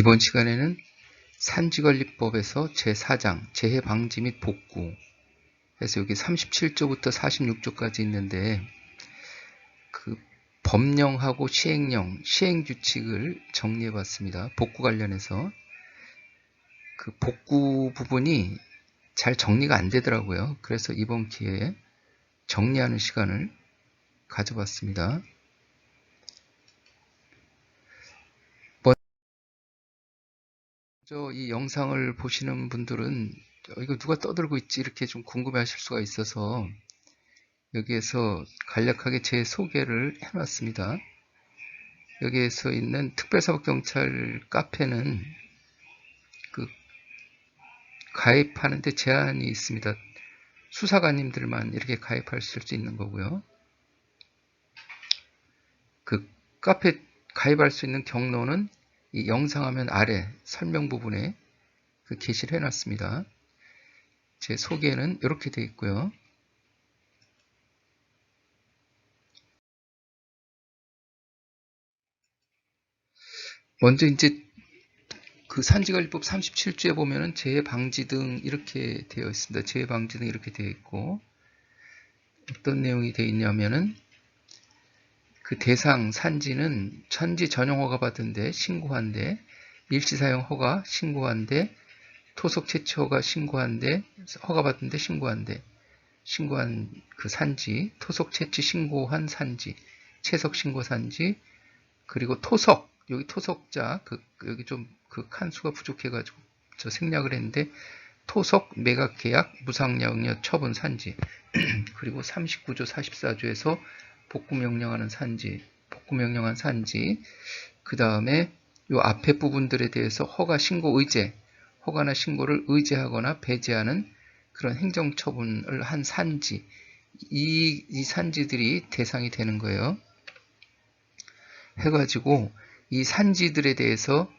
이번 시간에는 산지관리법에서 제4장 재해 방지 및 복구 해서 여기 37조부터 46조까지 있는데 그 법령하고 시행령, 시행규칙을 정리해 봤습니다. 복구 관련해서 그 복구 부분이 잘 정리가 안 되더라고요. 그래서 이번 기회에 정리하는 시간을 가져봤습니다. 먼저 이 영상을 보시는 분들은 이거 누가 떠들고 있지 이렇게 좀 궁금해 하실 수가 있어서 여기에서 간략하게 제 소개를 해놨습니다. 여기에서 있는 특별사법경찰 카페는 그 가입하는데 제한이 있습니다. 수사관님들만 이렇게 가입할 수 있는 거고요. 그 카페 가입할 수 있는 경로는 이 영상화면 아래 설명 부분에 그 게시를 해놨습니다. 제 소개는 이렇게 되어 있고요. 먼저 이제 그 산지관리법 37조에 보면은 재해 방지 등 이렇게 되어 있습니다. 재해 방지 등 이렇게 되어 있고 어떤 내용이 되어 있냐면은 그 대상 산지는 천지 전용 허가 받은 데 신고한 데 일시 사용 허가 신고한 데 토속 채취 허가 신고한 데 허가 받은 데 신고한 데 신고한 그 산지 토속 채취 신고한 산지 채석 신고 산지 그리고 토석 여기 토석자 여기 좀 그 칸수가 부족해가지고 저 생략을 했는데 토석 매각 계약 무상영려 처분 산지 그리고 39조 44조에서 복구 명령하는 산지 복구 명령한 산지 그 다음에 요 앞에 부분들에 대해서 허가 신고 의제 허가나 신고를 의제하거나 배제하는 그런 행정처분을 한 산지 이 산지들이 대상이 되는 거예요. 해가지고 이 산지들에 대해서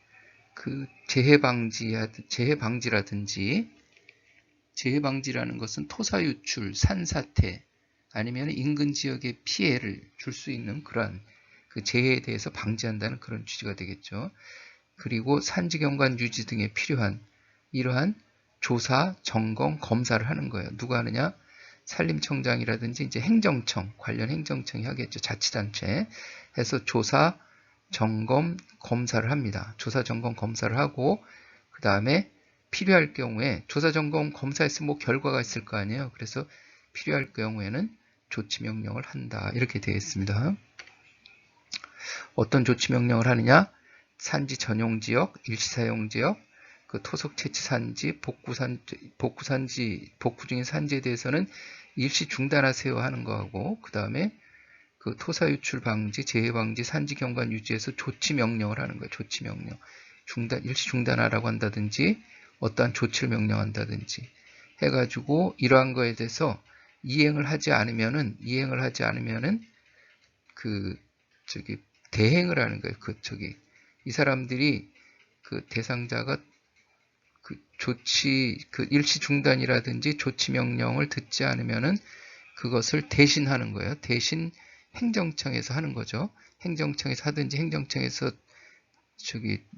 그 재해방지라든지 재해방지라는 것은 토사 유출, 산사태 아니면 인근 지역에 피해를 줄 수 있는 그러한 그 재해에 대해서 방지한다는 그런 취지가 되겠죠. 그리고 산지경관 유지 등에 필요한 이러한 조사, 점검, 검사를 하는 거예요. 누가 하느냐? 산림청장이라든지 이제 행정청, 관련 행정청이 하겠죠. 자치단체 해서 조사, 점검, 검사를 합니다. 조사, 점검, 검사를 하고 그 다음에 필요할 경우에 조사, 점검, 검사했으면 뭐 결과가 있을 거 아니에요. 그래서 필요할 경우에는 조치명령을 한다. 이렇게 되어 있습니다. 어떤 조치명령을 하느냐? 산지 전용지역, 일시사용지역, 그 토속 채취 산지, 복구 중인 산지에 대해서는 일시 중단하세요 하는 거하고, 그 다음에 그 토사 유출 방지, 재해 방지, 산지 경관 유지에서 조치 명령을 하는 거예요. 조치 명령. 일시 중단하라고 한다든지, 어떠한 조치를 명령한다든지 해가지고 이러한 거에 대해서 이행을 하지 않으면은 그 대행을 하는 거예요. 이 사람들이 그 대상자가 그 일시 중단이라든지 조치 명령을 듣지 않으면은 그것을 대신하는 거예요. 대신 행정청에서 하는 거죠. 행정청에서 하든지 행정청에서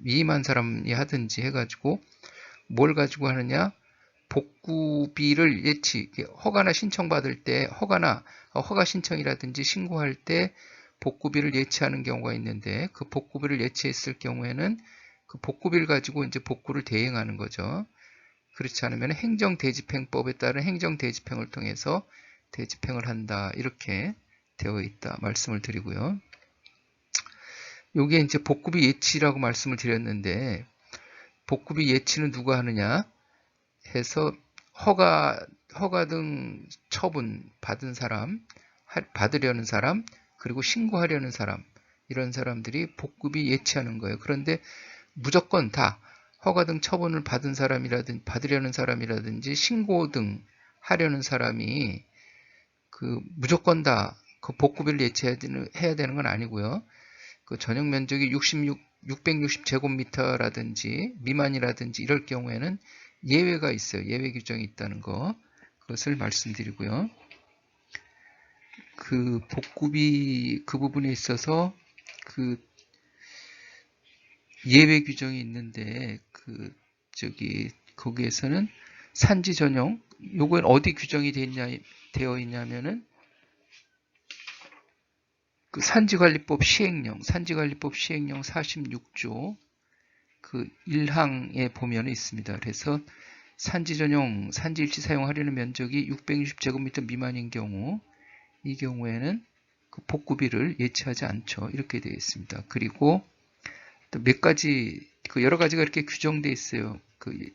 위임한 사람이 하든지 해가지고 뭘 가지고 하느냐? 복구비를 허가나 신청받을 때 허가 신청이라든지 신고할 때 복구비를 예치하는 경우가 있는데 그 복구비를 예치했을 경우에는 그 복구비를 가지고 이제 복구를 대행하는 거죠. 그렇지 않으면 행정대집행법에 따른 행정대집행을 통해서 대집행을 한다. 이렇게 되어 있다. 말씀을 드리고요. 요게 이제 복구비 예치라고 말씀을 드렸는데 복구비 예치는 누가 하느냐 해서 허가 등 처분 받은 사람, 받으려는 사람, 그리고 신고하려는 사람 이런 사람들이 복구비 예치하는 거예요. 그런데 무조건 다 허가 등 처분을 받은 사람이라든지 받으려는 사람이라든지 신고 등 하려는 사람이 그 무조건 다 그 복구비를 예치해야 되는 건 아니고요. 그 전용 면적이 660제곱미터라든지 미만이라든지 이럴 경우에는 예외가 있어요. 예외 규정이 있다는 거. 그것을 말씀드리고요. 그 복구비 그 부분에 있어서 그 예외 규정이 있는데 거기에서는 산지 전용 요건 어디 규정이 되어 있냐면은 그 산지관리법 시행령 46조 그 1항에 보면 있습니다. 그래서 산지 전용 산지 일치 사용하려는 면적이 660제곱미터 미만인 경우 이 경우에는 그 복구비를 예치하지 않죠. 이렇게 되어 있습니다. 그리고 또 몇 가지 여러 가지가 이렇게 규정되어 있어요.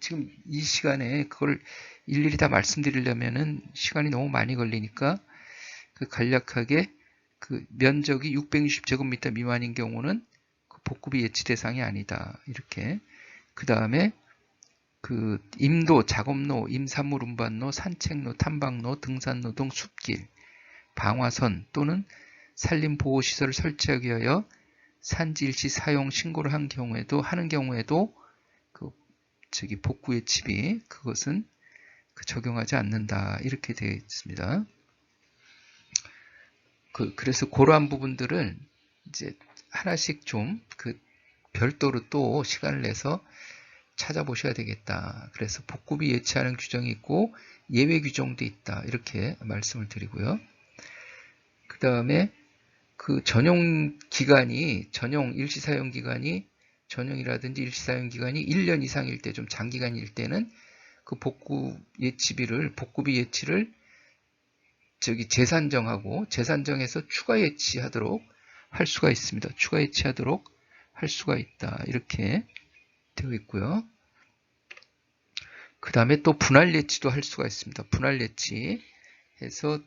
지금 이 시간에 그걸 일일이 다 말씀드리려면은 시간이 너무 많이 걸리니까 간략하게 면적이 660제곱미터 미만인 경우는 복구비 예치 대상이 아니다. 이렇게. 그 다음에 임도, 작업로, 임산물 운반로, 산책로, 탐방로, 등산로 등 숲길, 방화선 또는 산림보호시설을 설치하기 위하여 산지일치 사용 신고를 하는 경우에도 복구 예치비 그것은 적용하지 않는다. 이렇게 되어 있습니다. 그래서 그러한 부분들을 이제 하나씩 좀 별도로 또 시간을 내서 찾아보셔야 되겠다. 그래서 복구비 예치하는 규정이 있고 예외 규정도 있다. 이렇게 말씀을 드리고요. 그 다음에 전용 전용이라든지 일시사용기간이 1년 이상일 때, 좀 장기간일 때는 복구비 예치를 재산정해서 추가 예치하도록 할 수가 있습니다. 추가 예치하도록 할 수가 있다. 이렇게 되어 있고요. 그 다음에 또 분할 예치도 할 수가 있습니다. 분할 예치 해서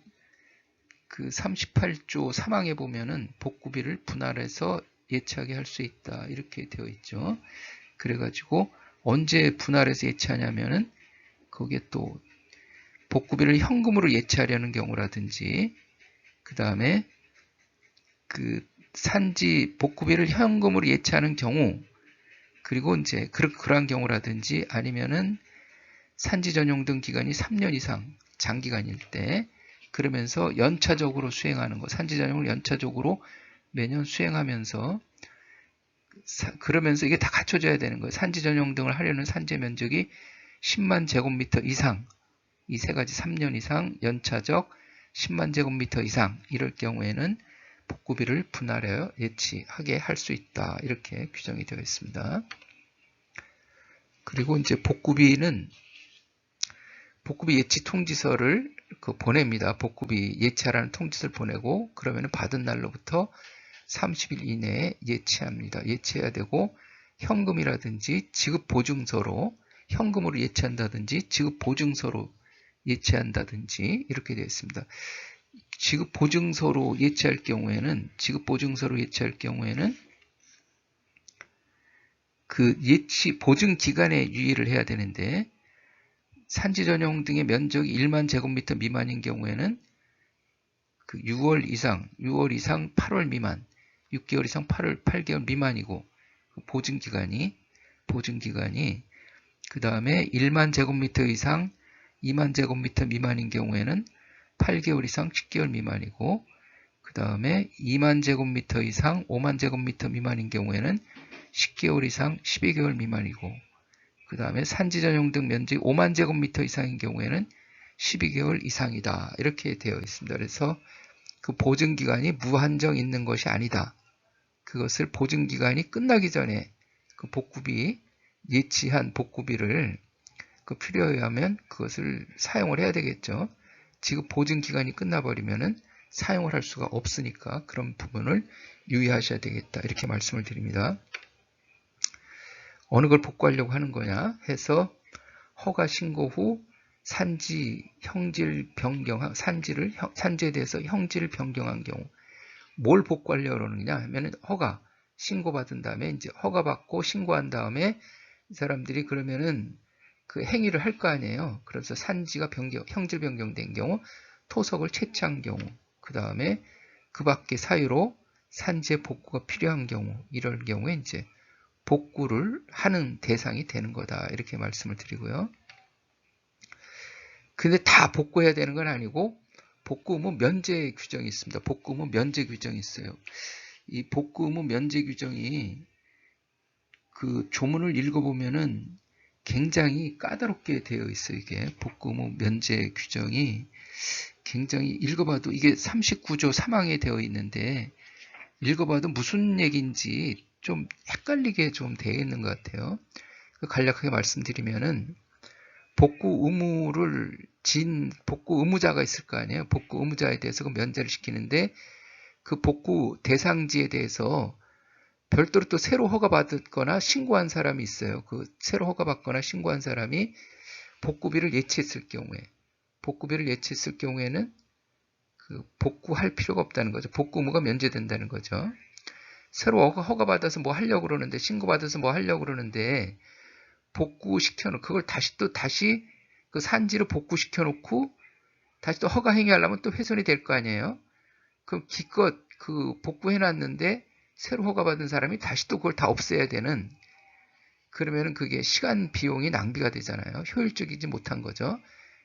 38조 3항에 보면은 복구비를 분할해서 예치하게 할 수 있다. 이렇게 되어 있죠. 그래가지고 언제 분할해서 예치하냐면은 거기에 또 복구비를 현금으로 예치하려는 경우라든지 그 다음에 산지 복구비를 현금으로 예치하는 경우 그리고 이제 그러한 경우라든지 아니면은 산지 전용 등 기간이 3년 이상 장기간일 때 그러면서 연차적으로 수행하는 거 산지 전용을 연차적으로 매년 수행하면서 그러면서 이게 다 갖춰져야 되는 거예요. 산지 전용 등을 하려는 산지 면적이 10만 제곱미터 이상 이 세 가지 3년 이상 연차적 10만 제곱미터 이상 이럴 경우에는 복구비를 분할하여 예치하게 할 수 있다. 이렇게 규정이 되어 있습니다. 그리고 이제 복구비 예치 통지서를 보냅니다. 복구비 예치하라는 통지서를 보내고 그러면 받은 날로부터 30일 이내에 예치합니다. 예치해야 되고 현금이라든지 지급 보증서로 현금으로 예치한다든지 지급 보증서로 예치한다든지 이렇게 되어 있습니다. 지급 보증서로 예치할 경우에는 예치 보증 기간에 유의를 해야 되는데 산지 전용 등의 면적이 1만 제곱미터 미만인 경우에는 6월 이상 8월 미만 6개월 이상 8개월 미만이고 보증 기간이 그 다음에 1만 제곱미터 이상 2만 제곱미터 미만인 경우에는 8개월 이상 10개월 미만이고 그 다음에 2만 제곱미터 이상 5만 제곱미터 미만인 경우에는 10개월 이상 12개월 미만이고 그 다음에 산지 전용 등 면적이 5만 제곱미터 이상인 경우에는 12개월 이상이다. 이렇게 되어 있습니다. 그래서 보증기간이 무한정 있는 것이 아니다. 그것을 보증기간이 끝나기 전에 예치한 복구비를 필요에 하면 그것을 사용을 해야 되겠죠. 지금 보증기간이 끝나버리면은 사용을 할 수가 없으니까 그런 부분을 유의하셔야 되겠다. 이렇게 말씀을 드립니다. 어느 걸 복구하려고 하는 거냐 해서 허가 신고 후 산지에 대해서 형질을 변경한 경우 뭘 복구하려고 그러느냐 하면은 허가 신고받은 다음에 이제 허가받고 신고한 다음에 이 사람들이 그러면은 행위를 할 거 아니에요. 그래서 산지가 형질 변경된 경우 토석을 채취한 경우 그 다음에 그 밖의 사유로 산지의 복구가 필요한 경우 이럴 경우에 이제 복구를 하는 대상이 되는 거다. 이렇게 말씀을 드리고요. 근데 다 복구해야 되는 건 아니고 복구 의무 면제 규정이 있습니다. 복구 의무 면제 규정이 있어요. 이 복구 의무 면제 규정이 그 조문을 읽어보면은 굉장히 까다롭게 되어 있어요. 이게 복구 의무 면제 규정이 굉장히 읽어봐도 이게 39조 3항에 되어 있는데 읽어봐도 무슨 얘기인지 좀 헷갈리게 좀 되어 있는 것 같아요. 간략하게 말씀드리면은 복구 의무를 진 복구 의무자가 있을 거 아니에요. 복구 의무자에 대해서 그 면제를 시키는데 그 복구 대상지에 대해서 별도로 또 새로 허가받거나 신고한 사람이 있어요. 그 새로 허가받거나 신고한 사람이 복구비를 예치했을 경우에는 그 복구할 필요가 없다는 거죠. 복구 의무가 면제된다는 거죠. 새로 허가받아서 뭐 하려고 그러는데, 신고받아서 뭐 하려고 그러는데, 복구시켜놓고, 그걸 다시 그 산지로 복구시켜놓고, 다시 또 허가 행위하려면 또 훼손이 될 거 아니에요? 그럼 기껏 그 복구해놨는데, 새로 허가받은 사람이 다시 또 그걸 다 없애야 되는, 그러면은 그게 시간 비용이 낭비가 되잖아요. 효율적이지 못한 거죠.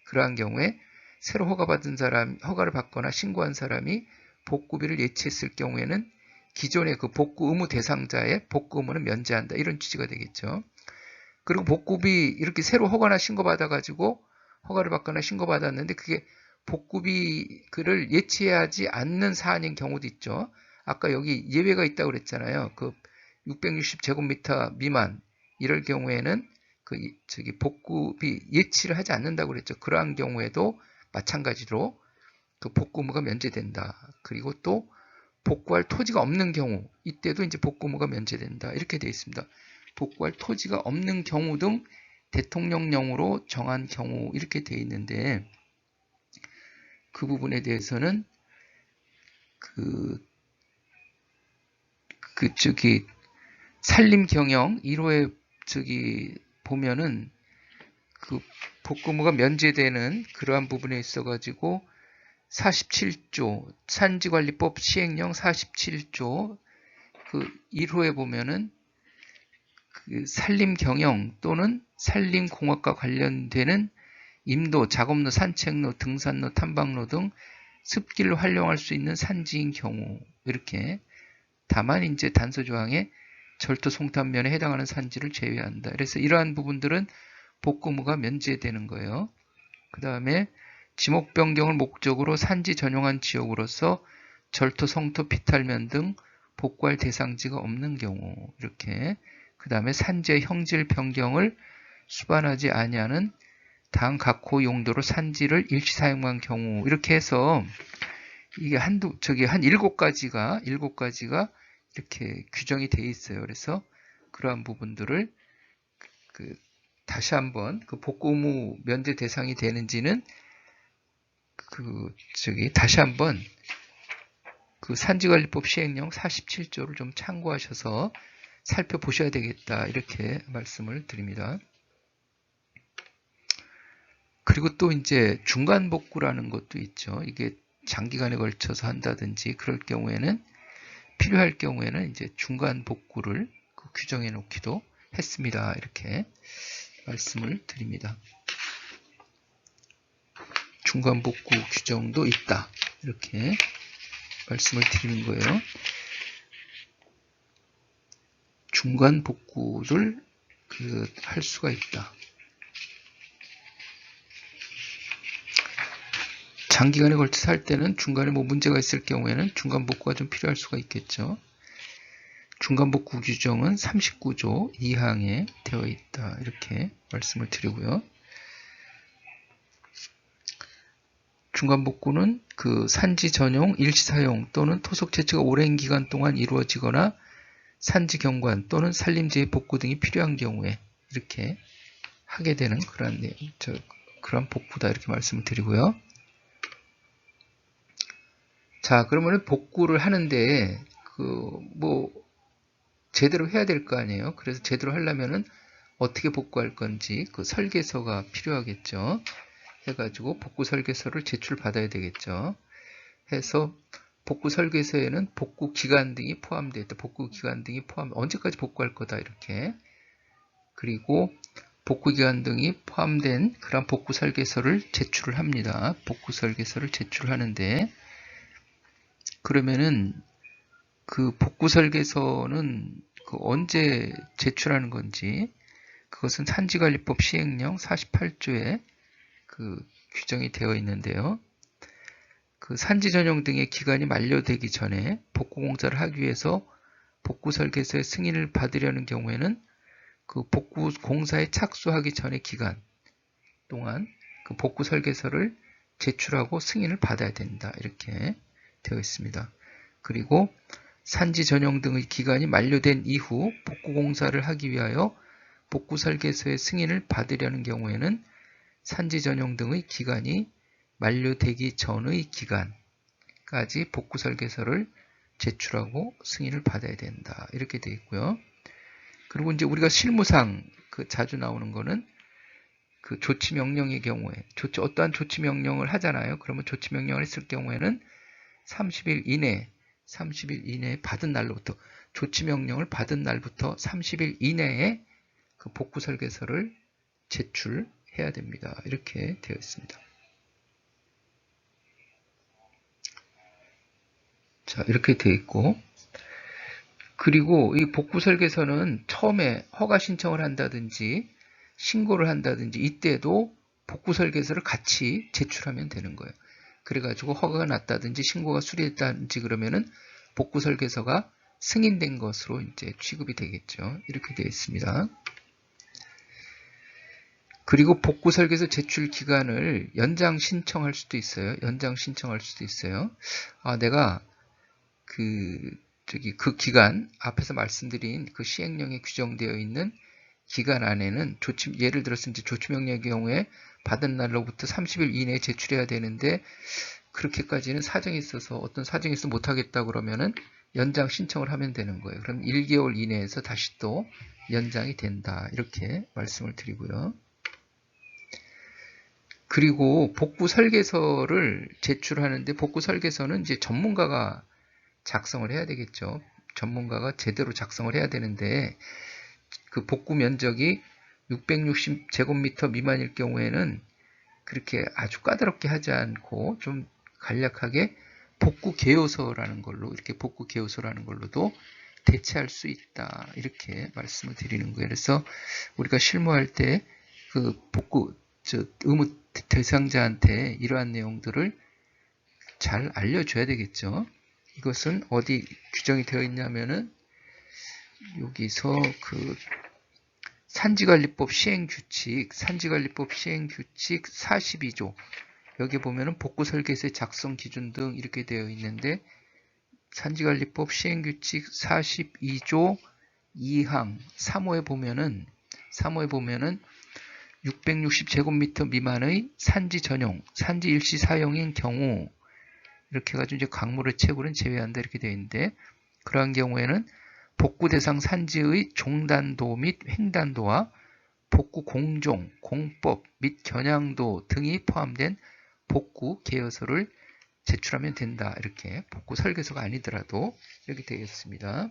그러한 경우에 새로 허가를 받거나 신고한 사람이 복구비를 예치했을 경우에는 기존의 그 복구 의무 대상자의 복구 의무는 면제한다. 이런 취지가 되겠죠. 그리고 복구비 이렇게 새로 허가나 신고받아가지고 허가를 받거나 신고받았는데 그게 복구비를 예치하지 않는 사안인 경우도 있죠. 아까 여기 예외가 있다고 그랬잖아요. 그 660제곱미터 미만 이럴 경우에는 그 복구비 예치를 하지 않는다고 그랬죠. 그러한 경우에도 마찬가지로 그 복구 의무가 면제된다. 그리고 또 복구할 토지가 없는 경우 이때도 이제 복구 의무가 면제된다. 이렇게 되어 있습니다. 복구할 토지가 없는 경우 등 대통령령으로 정한 경우 이렇게 되어 있는데 그 부분에 대해서는 산림경영 1호에 보면은 그 복구 의무가 면제되는 그러한 부분에 있어가지고 47조 산지관리법 시행령 47조 그 1호에 보면은 그 산림경영 또는 산림공학과 관련되는 임도, 작업로, 산책로, 등산로, 탐방로 등 습기를 활용할 수 있는 산지인 경우 이렇게 다만 이제 단서조항에 절도 송탄면에 해당하는 산지를 제외한다. 그래서 이러한 부분들은 복구 의무가 면제되는 거예요. 그 다음에 지목 변경을 목적으로 산지 전용한 지역으로서 절토, 성토, 피탈면 등 복구할 대상지가 없는 경우 이렇게 그 다음에 산지의 형질 변경을 수반하지 아니하는 당 각호 용도로 산지를 일시 사용한 경우 이렇게 해서 이게 한 7가지가 이렇게 규정이 되어 있어요. 그래서 그러한 부분들을 다시 한번 그 복구 의무 면제 대상이 되는지는 다시 한번 그 산지관리법 시행령 47조를 좀 참고하셔서 살펴보셔야 되겠다. 이렇게 말씀을 드립니다. 그리고 또 이제 중간 복구라는 것도 있죠. 이게 장기간에 걸쳐서 한다든지 그럴 경우에는 필요할 경우에는 이제 중간 복구를 규정해 놓기도 했습니다. 이렇게 말씀을 드립니다. 중간 복구 규정도 있다. 이렇게 말씀을 드리는 거예요. 중간 복구를 할 수가 있다. 장기간에 걸쳐서 할 때는 중간에 뭐 문제가 있을 경우에는 중간 복구가 좀 필요할 수가 있겠죠. 중간 복구 규정은 39조 2항에 되어 있다. 이렇게 말씀을 드리고요. 중간 복구는 그 산지 전용 일시 사용 또는 토속 채취가 오랜 기간 동안 이루어지거나 산지 경관 또는 산림지의 복구 등이 필요한 경우에 이렇게 하게 되는 그런 복구다. 이렇게 말씀을 드리고요. 자, 그러면 복구를 하는데 제대로 해야 될 거 아니에요. 그래서 제대로 하려면은 어떻게 복구할 건지 그 설계서가 필요하겠죠. 해가지고 복구 설계서를 제출받아야 되겠죠. 해서 복구 설계서에는 복구 기간 등이 포함되어 있다. 복구 기간 등이 언제까지 복구할 거다. 이렇게. 그리고 복구 기간 등이 포함된 그런 복구 설계서를 제출을 합니다. 복구 설계서를 제출하는데 그러면은 그 복구 설계서는 그 언제 제출하는 건지 그것은 산지관리법 시행령 48조에 그 규정이 되어 있는데요. 그 산지 전용 등의 기간이 만료되기 전에 복구공사를 하기 위해서 복구설계서의 승인을 받으려는 경우에는 그 복구공사에 착수하기 전의 기간 동안 그 복구설계서를 제출하고 승인을 받아야 된다. 이렇게 되어 있습니다. 그리고 산지 전용 등의 기간이 만료된 이후 복구공사를 하기 위하여 복구설계서의 승인을 받으려는 경우에는 산지 전용 등의 기간이 만료되기 전의 기간까지 복구설계서를 제출하고 승인을 받아야 된다. 이렇게 되어 있고요. 그리고 이제 우리가 실무상 그 자주 나오는 거는 그 조치명령의 경우에 어떠한 조치명령을 하잖아요. 그러면 조치명령을 했을 경우에는 30일 이내에 받은 날로부터 조치명령을 받은 날부터 30일 이내에 그 복구설계서를 제출해야 됩니다. 이렇게 되어 있습니다. 자, 이렇게 되어 있고, 그리고 이 복구설계서는 처음에 허가 신청을 한다든지 신고를 한다든지 이때도 복구설계서를 같이 제출하면 되는 거예요. 그래가지고 허가가 났다든지 신고가 수리했다든지 그러면은 복구설계서가 승인된 것으로 이제 취급이 되겠죠. 이렇게 되어 있습니다. 그리고 복구설계서 제출 기간을 연장 신청할 수도 있어요. 내가 그 기간, 앞에서 말씀드린 그 시행령에 규정되어 있는 기간 안에는 예를 들어서 이제 조치명령의 경우에 받은 날로부터 30일 이내에 제출해야 되는데, 그렇게까지는 어떤 사정이 있어서 못하겠다 그러면은 연장 신청을 하면 되는 거예요. 그럼 1개월 이내에서 다시 또 연장이 된다. 이렇게 말씀을 드리고요. 그리고 복구 설계서를 제출하는데 복구 설계서는 이제 전문가가 작성을 해야 되겠죠. 전문가가 제대로 작성을 해야 되는데 그 복구 면적이 660제곱미터 미만일 경우에는 그렇게 아주 까다롭게 하지 않고 좀 간략하게 복구 개요서라는 걸로도 대체할 수 있다. 이렇게 말씀을 드리는 거예요. 그래서 우리가 실무할 때 그 의무 대상자한테 이러한 내용들을 잘 알려줘야 되겠죠. 이것은 어디 규정이 되어 있냐면은 여기서 그 산지관리법 시행규칙 42조 여기 보면은 복구설계서의 작성 기준 등 이렇게 되어 있는데 산지관리법 시행규칙 42조 2항 3호에 보면은 660제곱미터 미만의 산지 전용, 산지 일시 사용인 경우 이렇게 해가지고 이제 강물의 채굴은 제외한다 이렇게 되어 있는데 그러한 경우에는 복구 대상 산지의 종단도 및 횡단도와 복구 공종, 공법 및 겨냥도 등이 포함된 복구 개요서를 제출하면 된다. 이렇게 복구 설계서가 아니더라도 이렇게 되겠습니다.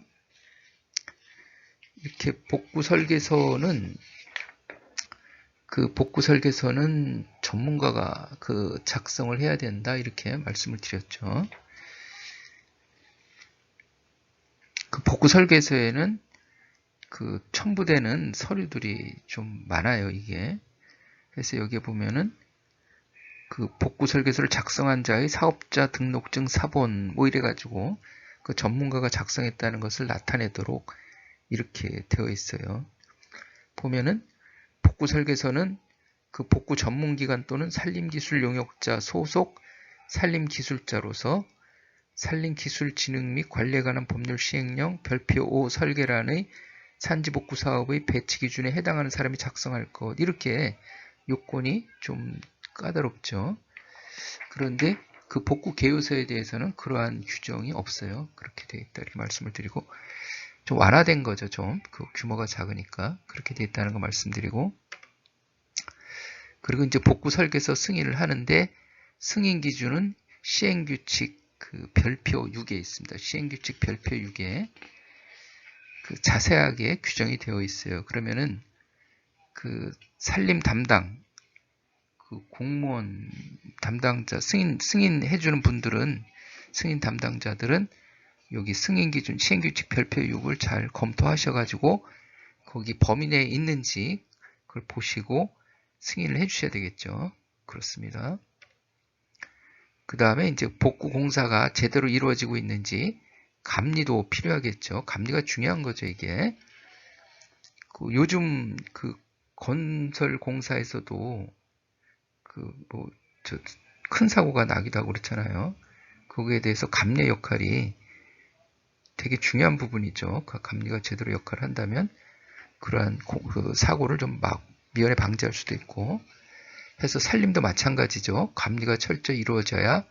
이렇게 복구 설계서는 전문가가 그 작성을 해야 된다. 이렇게 말씀을 드렸죠. 그 복구 설계서에는 그 첨부되는 서류들이 좀 많아요, 이게. 그래서 여기에 보면은 그 복구 설계서를 작성한 자의 사업자 등록증 사본 뭐 이래가지고 그 전문가가 작성했다는 것을 나타내도록 이렇게 되어 있어요. 보면은 복구 설계서는 그 복구 전문기관 또는 산림기술 용역자 소속 산림기술자로서 산림기술진흥 및 관리에 관한 법률 시행령 별표 5 설계란의 산지복구 사업의 배치 기준에 해당하는 사람이 작성할 것 이렇게 요건이 좀 까다롭죠. 그런데 그 복구 개요서에 대해서는 그러한 규정이 없어요. 그렇게 되어 있다 이렇게 말씀을 드리고 좀 완화된 거죠. 좀 그 규모가 작으니까 그렇게 되어 있다는 거 말씀드리고 그리고 이제 복구 설계서 승인을 하는데 승인 기준은 시행규칙 그 별표 6에 있습니다. 시행규칙 별표 6에 그 자세하게 규정이 되어 있어요. 그러면은 그 산림 담당 그 공무원 담당자 승인해주는 분들은 승인 담당자들은 여기 승인기준 시행규칙 별표 6을 잘 검토하셔가지고 거기 범위 내에 있는지 그걸 보시고 승인을 해주셔야 되겠죠. 그렇습니다. 그 다음에 이제 복구 공사가 제대로 이루어지고 있는지 감리도 필요하겠죠. 감리가 중요한 거죠, 이게. 요즘 건설 공사에서도 큰 사고가 나기도 하고 그렇잖아요. 거기에 대해서 감리 역할이 되게 중요한 부분이죠. 그 감리가 제대로 역할을 한다면 그러한 사고를 좀 미연에 방지할 수도 있고 해서 산림도 마찬가지죠. 감리가 철저히 이루어져야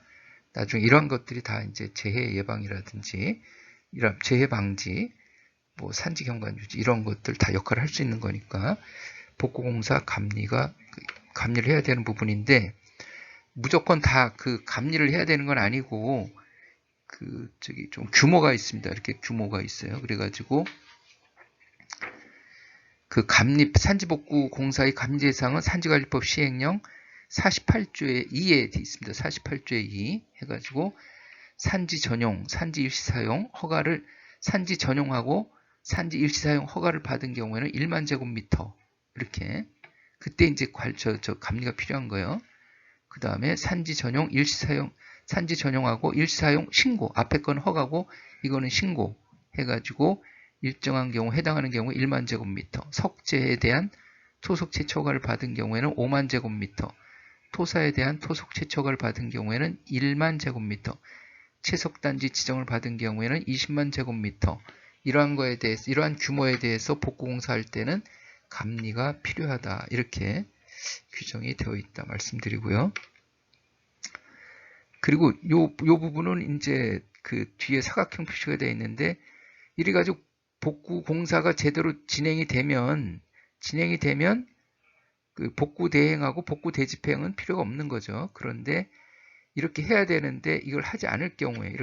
나중에 이러한 것들이 다 이제 재해 예방이라든지 이런 재해 방지, 산지 경관 유지 이런 것들 다 역할을 할 수 있는 거니까 복구공사 감리를 해야 되는 부분인데 무조건 다 감리를 해야 되는 건 아니고 좀 규모가 있습니다. 이렇게 규모가 있어요. 그래가지고 산지복구 공사의 감리 대상은 산지관리법 시행령 48조의 2에 되어 있습니다. 48조의 2 해가지고 산지 전용, 산지 일시 사용 허가를 산지 전용하고 산지 일시 사용 허가를 받은 경우에는 1만 제곱미터 이렇게 그때 이제 감리가 필요한 거예요. 그 다음에 산지 전용, 일시 사용, 산지 전용하고 일시 사용 신고 앞에 건 허가고 이거는 신고 해가지고 일정한 경우 해당하는 경우 1만 제곱미터 석재에 대한 토속 채취 허가를 받은 경우에는 5만 제곱미터 토사에 대한 토속 채취 허가를 받은 경우에는 1만 제곱미터 채석단지 지정을 받은 경우에는 20만 제곱미터 이러한 거에 대해서 이러한 규모에 대해서 복구공사할 때는 감리가 필요하다 이렇게 규정이 되어 있다 말씀드리고요. 그리고 요 부분은 이제 뒤에 사각형 표시가 되어 있는데 이래가지고 복구 공사가 제대로 진행이 되면 복구 대행하고 복구 대집행은 필요가 없는 거죠. 그런데 이렇게 해야 되는데 이걸 하지 않을 경우에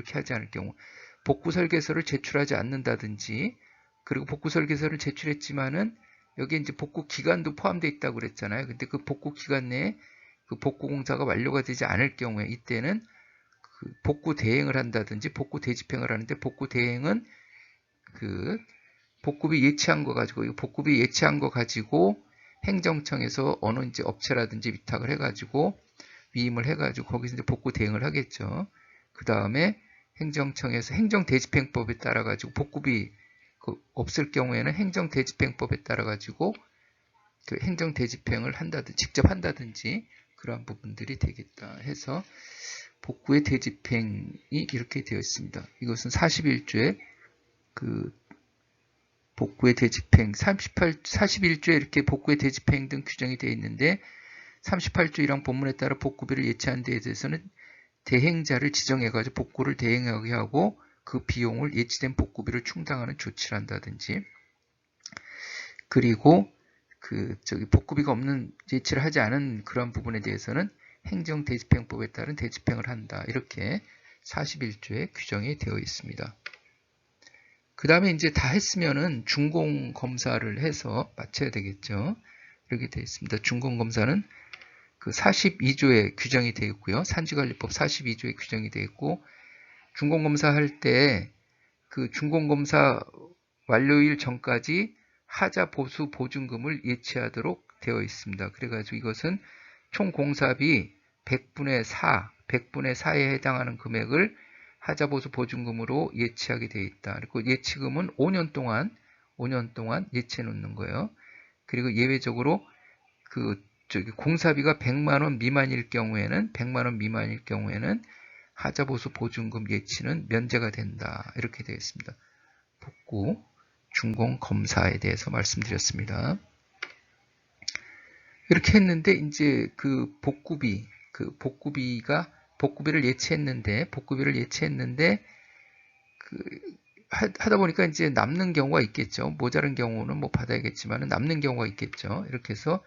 복구 설계서를 제출하지 않는다든지 그리고 복구 설계서를 제출했지만은 여기에 이제 복구 기간도 포함되어 있다고 그랬잖아요. 근데 그 복구 기간 내에 복구 공사가 완료가 되지 않을 경우에 이때는 복구 대행을 한다든지 복구 대집행을 하는데 복구 대행은 복구비 예치한 거 가지고 행정청에서 어느 이제 업체라든지 위탁을 해가지고 위임을 해가지고 거기서 이제 복구 대행을 하겠죠. 그 다음에 행정청에서 행정대집행법에 따라 가지고 복구비 없을 경우에는 행정대집행법에 따라 가지고 행정대집행을 직접 한다든지 그러한 부분들이 되겠다 해서 복구의 대집행이 이렇게 되어 있습니다. 이것은 41조에 복구의 대집행 41조에 이렇게 복구의 대집행 등 규정이 되어 있는데 38조 1항 본문에 따라 복구비를 예치한 데에 대해서는 대행자를 지정해가지고 복구를 대행하게 하고 그 비용을 예치된 복구비를 충당하는 조치를 한다든지 그리고 복구비가 없는 예치를 하지 않은 그런 부분에 대해서는 행정대집행법에 따른 대집행을 한다. 이렇게 41조에 규정이 되어 있습니다. 그 다음에 이제 다 했으면은 준공검사를 해서 마쳐야 되겠죠. 이렇게 되어 있습니다. 준공검사는 42조에 규정이 되어 있고요. 산지관리법 42조에 규정이 되어 있고 준공검사 할 때 준공검사 완료일 전까지 하자 보수 보증금을 예치하도록 되어 있습니다. 그래가지고 이것은 총 공사비 100분의 4에 해당하는 금액을 하자 보수 보증금으로 예치하게 되어 있다. 그리고 예치금은 5년 동안 예치해 놓는 거예요. 그리고 예외적으로 공사비가 100만원 미만일 경우에는 하자 보수 보증금 예치는 면제가 된다. 이렇게 되어 있습니다. 복구 준공 검사에 대해서 말씀드렸습니다. 이렇게 했는데 이제 복구비를 예치했는데 하다 보니까 이제 남는 경우가 있겠죠. 모자른 경우는 받아야겠지만 남는 경우가 있겠죠. 이렇게 해서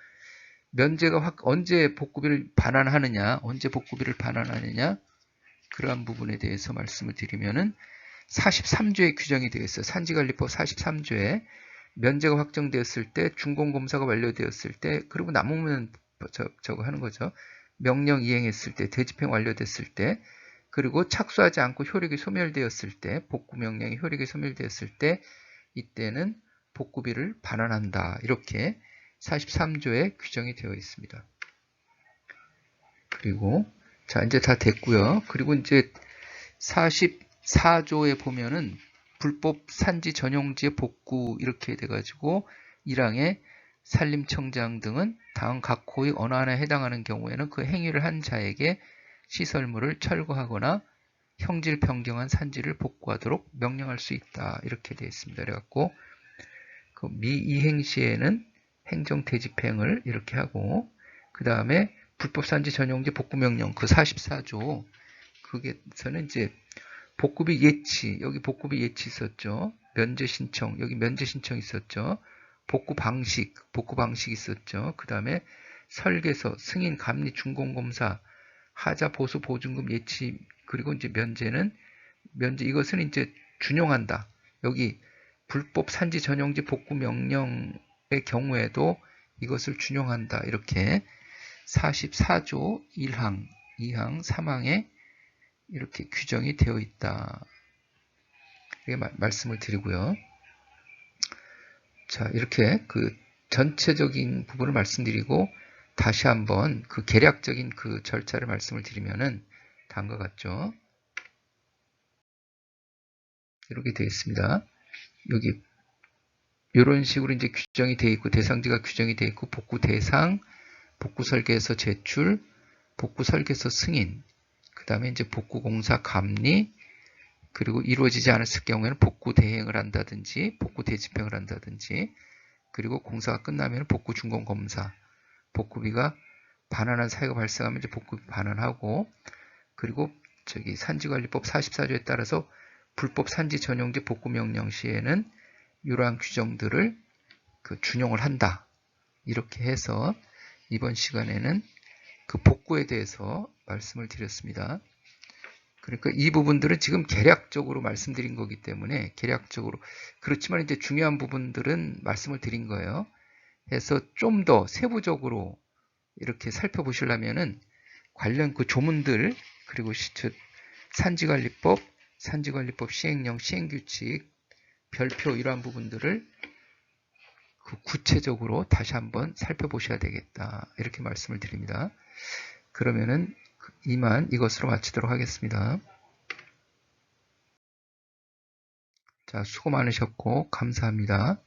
면제가 언제 복구비를 반환하느냐 그러한 부분에 대해서 말씀을 드리면은 43조에 규정이 되어 있어요. 산지관리법 43조에 면제가 확정되었을 때, 준공검사가 완료되었을 때, 그리고 남으면 저거 하는 거죠. 명령 이행했을 때, 대집행 완료됐을 때, 그리고 착수하지 않고 효력이 소멸되었을 때, 복구 명령이 효력이 소멸되었을 때 이때는 복구비를 반환한다. 이렇게 43조에 규정이 되어 있습니다. 그리고 자, 이제 다 됐고요. 그리고 이제 44조에 보면은 불법 산지 전용지의 복구 이렇게 돼가지고 1항에 산림청장 등은 다음 각 호의 어느 하나에 해당하는 경우에는 그 행위를 한 자에게 시설물을 철거하거나 형질 변경한 산지를 복구하도록 명령할 수 있다. 이렇게 되어 있습니다. 그래갖고 그 미이행 시에는 행정대집행을 이렇게 하고 그 다음에 불법 산지 전용지 복구 명령 그 44조 거기에서는 이제 복구비 예치 여기 복구비 예치 있었죠. 면제 신청 여기 면제 신청 있었죠. 복구 방식 있었죠. 그 다음에 설계서 승인 감리 준공검사 하자 보수 보증금 예치 그리고 이제 면제 이것은 이제 준용한다. 여기 불법 산지 전용지 복구 명령의 경우에도 이것을 준용한다. 이렇게 44조 1항, 2항, 3항에 이렇게 규정이 되어 있다. 이렇게 말씀을 드리고요. 자, 이렇게 그 전체적인 부분을 말씀드리고 다시 한번 그 계략적인 그 절차를 말씀을 드리면은 다음과 같죠. 이렇게 되어 있습니다. 여기 이런 식으로 이제 규정이 되어 있고 대상지가 규정이 되어 있고 복구 대상, 복구 설계서 제출, 복구 설계서 승인, 그 다음에 이제 복구 공사 감리, 그리고 이루어지지 않았을 경우에는 복구 대행을 한다든지 복구 대집행을 한다든지 그리고 공사가 끝나면 복구 준공 검사, 복구비가 반환한 사유가 발생하면 이제 복구비 반환하고 그리고 저기 산지관리법 44조에 따라서 불법 산지 전용지 복구 명령 시에는 이러한 규정들을 그 준용을 한다. 이렇게 해서 이번 시간에는 그 복구에 대해서 말씀을 드렸습니다. 그러니까 이 부분들은 지금 계략적으로 말씀드린 거기 때문에 계략적으로 그렇지만 이제 중요한 부분들은 말씀을 드린 거예요. 해서 좀 더 세부적으로 이렇게 살펴보시려면은 관련 그 조문들 그리고 산지관리법, 산지관리법 시행령, 시행규칙, 별표 이러한 부분들을 그 구체적으로 다시 한번 살펴보셔야 되겠다. 이렇게 말씀을 드립니다. 그러면은 이만 이것으로 마치도록 하겠습니다. 자, 수고 많으셨고 감사합니다.